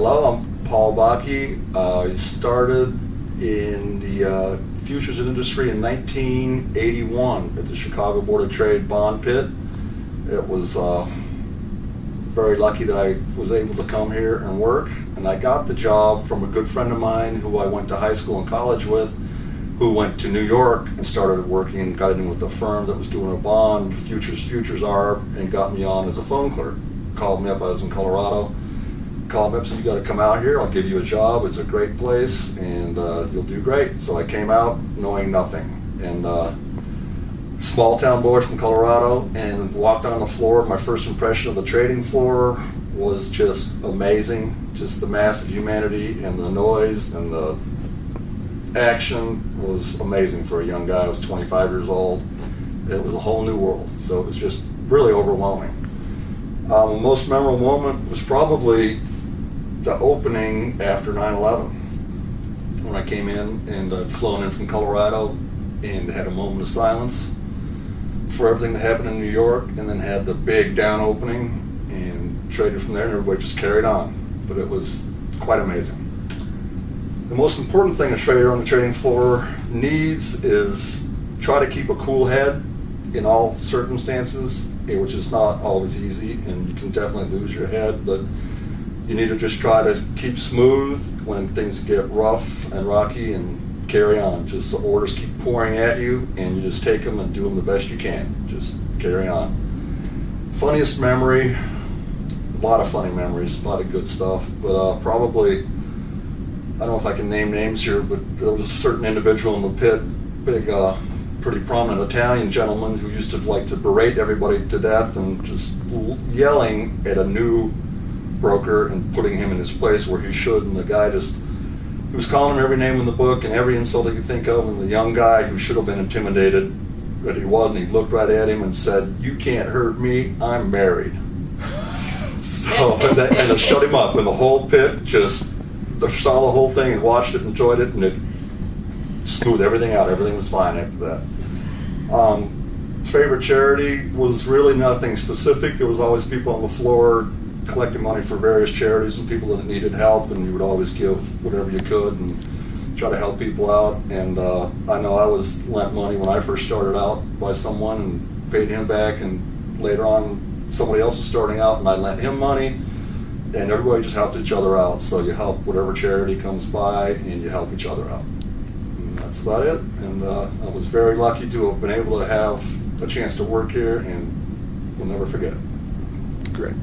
Hello, I'm Paul Bakke. I started in the futures industry in 1981 at the Chicago Board of Trade bond pit. It was very lucky that I was able to come here and work, and I got the job from a good friend of mine who I went to high school and college with, who went to New York and started working and got in with a firm that was doing a bond, futures arb, and got me on as a phone clerk. Called me up, I was in Colorado, called me up, said, you got to come out here, I'll give you a job, it's a great place, and you'll do great. So I came out knowing nothing, and small town boy from Colorado, and walked on the floor. My first impression of the trading floor was just amazing, just the mass of humanity and the noise and the action was amazing for a young guy. I was 25 years old. It was a whole new world, so it was just really overwhelming. The most memorable moment was probably the opening after 9/11, when I came in and I'd flown in from Colorado and had a moment of silence for everything that happened in New York, and then had the big down opening and traded from there, and everybody just carried on. But it was quite amazing. The most important thing a trader on the trading floor needs is try to keep a cool head in all circumstances, which is not always easy, and you can definitely lose your head, but you need to just try to keep smooth when things get rough and rocky and carry on. Just the orders keep pouring at you, and you just take them and do them the best you can. Just carry on. Funniest memory, a lot of funny memories, a lot of good stuff, but probably, I don't know if I can name names here, but there was a certain individual in the pit, big, pretty prominent Italian gentleman who used to like to berate everybody to death and just yelling at a new broker and putting him in his place where he should, and the guy just, he was calling him every name in the book and every insult he could think of, and the young guy who should have been intimidated, but he wasn't, he looked right at him and said, "You can't hurt me, I'm married." So, and it shut him up, and the whole pit just saw the whole thing and watched it, enjoyed it, and it smoothed everything out. Everything was fine after that. Favorite charity was really nothing specific. There was always people on the floor collecting money for various charities and people that needed help, and you would always give whatever you could and try to help people out. And I know I was lent money when I first started out by someone and paid him back, and later on somebody else was starting out and I lent him money, and everybody just helped each other out. So you help whatever charity comes by and you help each other out. And that's about it. And I was very lucky to have been able to have a chance to work here, and we'll never forget it. Great.